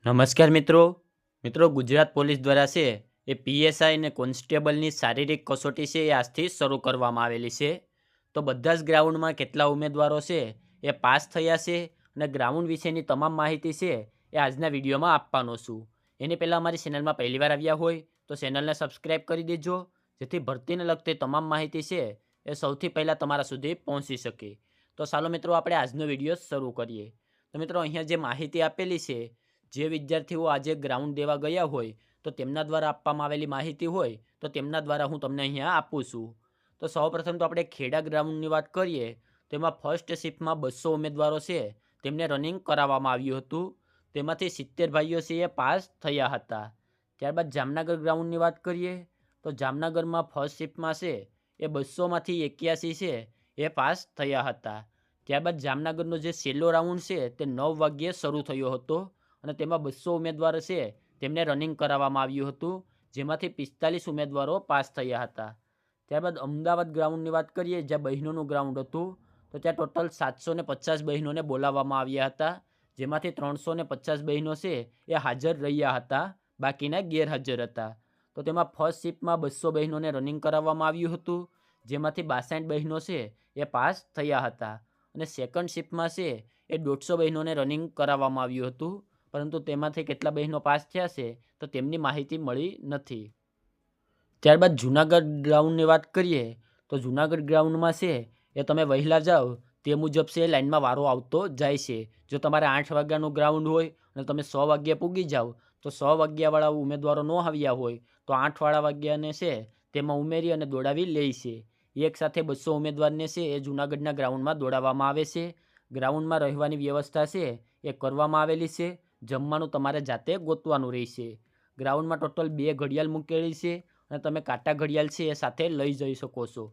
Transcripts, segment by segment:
નમસ્કાર મિત્રો ગુજરાત પોલીસ દ્વારા છે એ પીએસઆઈ અને કોન્સ્ટેબલની શારીરિક કસોટી છે એ આજથી શરૂ કરવામાં આવેલી છે. તો બધા જ ગ્રાઉન્ડમાં કેટલા ઉમેદવારો છે એ પાસ થયા છે અને ગ્રાઉન્ડ વિશેની તમામ માહિતી છે એ આજના વિડીયોમાં આપવાનો છું. એની પહેલાં અમારી ચેનલમાં પહેલીવાર આવ્યા હોય તો ચેનલને સબસ્ક્રાઈબ કરી દેજો, જેથી ભરતીને લગતી તમામ માહિતી છે એ સૌથી પહેલાં તમારા સુધી પહોંચી શકે. તો ચાલો મિત્રો આપણે આજનો વિડીયો શરૂ કરીએ. તો મિત્રો અહીંયા જે માહિતી આપેલી છે, જે વિદ્યાર્થીઓ આજે ગ્રાઉન્ડ દેવા ગયા હોય તો તેમના દ્વારા આપવામાં આવેલી માહિતી હોય તો તેમના દ્વારા હું તમને અહીંયા આપું છું. તો સૌપ્રથમ તો આપણે ખેડા ગ્રાઉન્ડની વાત કરીએ તો એમાં ફર્સ્ટ શિફ્ટમાં 200 ઉમેદવારો છે તેમને રનિંગ કરાવવામાં આવ્યું હતું. તેમાંથી 70 ભાઈઓ છે એ પાસ થયા હતા. ત્યારબાદ જામનગર ગ્રાઉન્ડની વાત કરીએ તો જામનગરમાં ફર્સ્ટ શિફ્ટમાં છે એ 200માંથી 81 છે એ પાસ થયા હતા. ત્યારબાદ જામનગરનો જે છેલ્લો રાઉન્ડ છે તે 9 વાગ્યે શરૂ થયો હતો અને તેમાં 200 ઉમેદવાર છે તેમને રનિંગ કરાવવામાં આવ્યું હતું, જેમાંથી 45 ઉમેદવારો પાસ થયા હતા. ત્યારબાદ અમદાવાદ ગ્રાઉન્ડની વાત કરીએ, જ્યાં બહેનોનું ગ્રાઉન્ડ હતું, તો ત્યાં ટોટલ 750 બહેનોને બોલાવવામાં આવ્યા હતા, જેમાંથી 350 બહેનો છે એ હાજર રહ્યા હતા, બાકીના ગેરહાજર હતા. તો તેમાં ફર્સ્ટ શિફ્ટમાં 200 બહેનોને રનિંગ કરાવવામાં આવ્યું હતું, જેમાંથી 62 બહેનો છે એ પાસ થયા હતા. અને સેકન્ડ શિફ્ટમાં છે એ 150 બહેનોને રનિંગ કરાવવામાં આવ્યું હતું, પરંતુ તેમાંથી કેટલા બહેનો પાસ થયા છે તો તેમની માહિતી મળી નથી. ત્યારબાદ જૂનાગઢ ગ્રાઉન્ડની વાત કરીએ તો જૂનાગઢ ગ્રાઉન્ડમાં છે એ તમે વહેલા જાઓ તે મુજબ છે લાઇનમાં વારો આવતો જાય છે. જો તમારે 8 વાગ્યાનું ગ્રાઉન્ડ હોય અને તમે 100 વાગ્યે પૂગી જાઓ તો 100 વાગ્યાવાળા ઉમેદવારો ન આવ્યા હોય તો 8 વાગ્યાને છે તેમાં ઉમેરી અને દોડાવી લે છે. એક સાથે 200 ઉમેદવારને છે એ જૂનાગઢના ગ્રાઉન્ડમાં દોડાવવામાં આવે છે. ગ્રાઉન્ડમાં રહેવાની વ્યવસ્થા છે એ કરવામાં આવેલી છે. જમવાનું તમારે જાતે ગોતવાનું રહેશે. ગ્રાઉન્ડમાં ટોટલ 2 ઘડિયાળ મૂકેલી છે અને તમે કાંટા ઘડિયાળ છે એ સાથે લઈ જઈ શકો છો.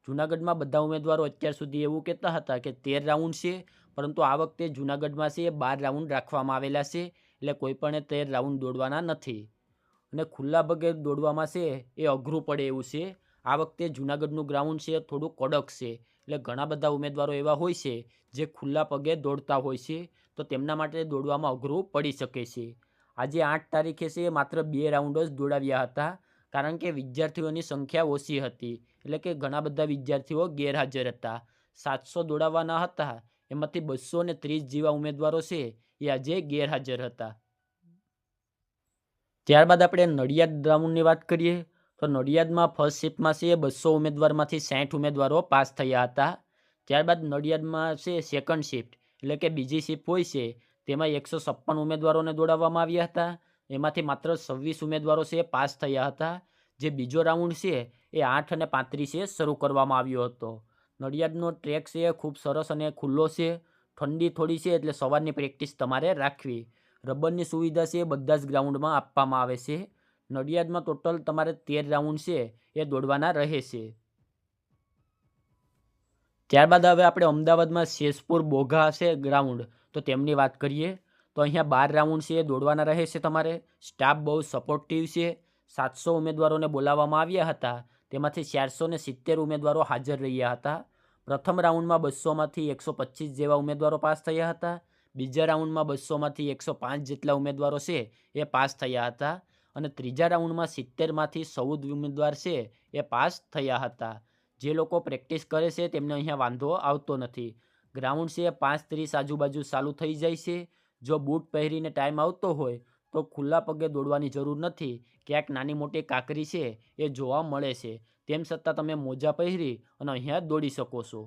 જૂનાગઢમાં બધા ઉમેદવારો અત્યાર સુધી એવું કહેતા હતા કે 13 રાઉન્ડ છે, પરંતુ આ વખતે જૂનાગઢમાં છે એ 12 રાઉન્ડ રાખવામાં આવેલા છે, એટલે કોઈ પણ 13 રાઉન્ડ દોડવાના નથી. અને ખુલ્લા પગે દોડવામાં છે એ અઘરું પડે એવું છે. આ વખતે જૂનાગઢનું ગ્રાઉન્ડ છે થોડું કડક છે, એટલે ઘણા બધા ઉમેદવારો એવા હોય છે જે ખુલ્લા પગે દોડતા હોય છે, તો તેમના માટે દોડવામાં અઘરું પડી શકે છે. આજે 8 તારીખે છે માત્ર 2 રાઉન્ડ જ દોડાવ્યા હતા, કારણ કે વિદ્યાર્થીઓની સંખ્યા ઓછી હતી, એટલે કે ઘણા બધા વિદ્યાર્થીઓ ગેરહાજર હતા. 700 દોડાવવાના હતા, એમાંથી 230 જેવા ઉમેદવારો છે એ આજે ગેરહાજર હતા. ત્યારબાદ આપણે નડિયાદ ગ્રાઉન્ડની વાત કરીએ તો નડિયાદમાં ફર્સ્ટ શિફ્ટમાં છે 200 ઉમેદવારમાંથી 60 ઉમેદવારો પાસ થયા હતા. ત્યારબાદ નડિયાદમાં છે સેકન્ડ શિફ્ટ, એટલે કે બીજી શિફ્ટ હોય છે, તેમાં 156 ઉમેદવારોને દોડાવવામાં આવ્યા હતા. એમાંથી માત્ર 26 ઉમેદવારો છે પાસ થયા હતા. જે બીજો રાઉન્ડ છે એ 8:35 શરૂ કરવામાં આવ્યો હતો. નડિયાદનો ટ્રેક છે ખૂબ સરસ અને ખુલ્લો છે. ઠંડી થોડી છે એટલે સવારની પ્રેક્ટિસ તમારે રાખવી. રબરની સુવિધા છે બધા જ ગ્રાઉન્ડમાં આપવામાં આવે છે. નડિયાદમાં ટોટલ તમારે 13 રાઉન્ડ છે એ દોડવાના રહે છે. ત્યારબાદ હવે આપણે અમદાવાદમાં શેષપુર બોઘા છે ગ્રાઉન્ડ, તો તેમની વાત કરીએ તો અહીંયા 12 રાઉન્ડ છે એ દોડવાના રહે છે તમારે. સ્ટાફ બહુ સપોર્ટિવ છે. 700 ઉમેદવારોને બોલાવવામાં આવ્યા હતા, તેમાંથી 470 ઉમેદવારો હાજર રહ્યા હતા. પ્રથમ રાઉન્ડમાં 200માંથી 125 જેવા ઉમેદવારો પાસ થયા હતા. બીજા રાઉન્ડમાં 200માંથી 105 જેટલા ઉમેદવારો છે એ પાસ થયા હતા. અને ત્રીજા રાઉન્ડમાં 70માંથી 14 ઉમેદવાર છે એ પાસ થયા હતા. જે લોકો પ્રેક્ટિસ કરે છે તેમને અહીંયા વાંધો આવતો નથી. ગ્રાઉન્ડ છે 5:30 આજુબાજુ ચાલુ થઈ જાય છે. જો બૂટ પહેરીને ટાઈમ આવતો હોય તો ખુલ્લા પગે દોડવાની જરૂર નથી. ક્યાંક નાની મોટી કાંકરી છે એ જોવા મળે છે, તેમ છતાં તમે મોજા પહેરી અને અહીંયા દોડી શકો છો.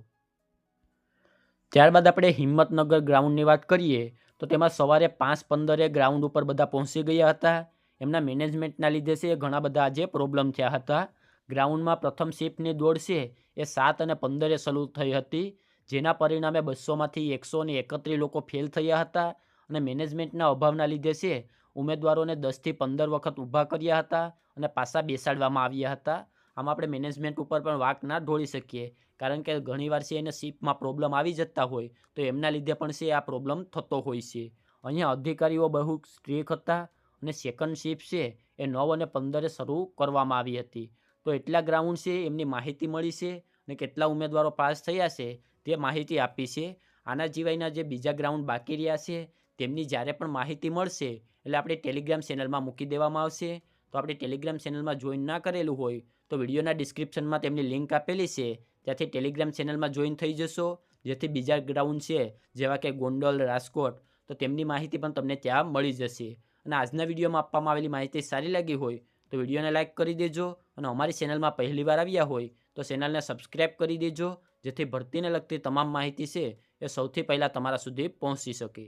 ત્યારબાદ આપણે હિંમતનગર ગ્રાઉન્ડની વાત કરીએ તો તેમાં સવારે 5:15 ગ્રાઉન્ડ ઉપર બધા પહોંચી ગયા હતા. એમના મેનેજમેન્ટના લીધે છે ઘણા બધા આજે પ્રોબ્લેમ થયા હતા. ગ્રાઉન્ડમાં પ્રથમ શિફ્ટની દોડ છે એ 7:15 શરૂ થઈ હતી, જેના પરિણામે 200માંથી 131 લોકો ફેલ થયા હતા. અને મેનેજમેન્ટના અભાવના લીધે છે ઉમેદવારોને 10થી 15 વખત ઊભા કર્યા હતા અને પાછા બેસાડવામાં આવ્યા હતા. આમાં આપણે મેનેજમેન્ટ ઉપર પણ વાંક ના ઢોળી શકીએ, કારણ કે ઘણીવાર છે એને શિફ્ટમાં પ્રોબ્લેમ આવી જતા હોય તો એમના લીધે પણ છે આ પ્રોબ્લેમ થતો હોય છે. અહીંયા અધિકારીઓ બહુ સ્ટ્રિક્ટ હતા અને સેકન્ડ શિફ્ટ છે એ 9:15 શરૂ કરવામાં આવી હતી. તો એટલા ગ્રાઉન્ડ છે એમની માહિતી મળી છે અને કેટલા ઉમેદવારો પાસ થયા છે તે માહિતી આપી છે. આના સિવાયના જે બીજા ગ્રાઉન્ડ બાકી રહ્યા છે તેમની જ્યારે પણ માહિતી મળશે એટલે આપણે ટેલિગ્રામ ચેનલમાં મૂકી દેવામાં આવશે. તો આપણે ટેલિગ્રામ ચેનલમાં જોઈન ના કરેલું હોય તો વિડીયોના ડિસ્ક્રિપ્શનમાં તેમની લિંક આપેલી છે, ત્યાંથી ટેલિગ્રામ ચેનલમાં જોઈન થઈ જશો, જેથી બીજા ગ્રાઉન્ડ છે જેવા કે ગોંડલ, રાજકોટ, તો તેમની માહિતી પણ તમને ત્યાં મળી જશે. અને આજના વિડીયોમાં આપવામાં આવેલી માહિતી સારી લાગી હોય તો વિડીયોને લાઇક કરી દેજો, અને અમારી ચેનલમાં પહેલીવાર આવ્યા હોય તો ચેનલને સબસ્ક્રાઈબ કરી દેજો, જેથી ભરતીને લગતી તમામ માહિતી છે એ સૌથી પહેલાં તમારા સુધી પહોંચી શકે.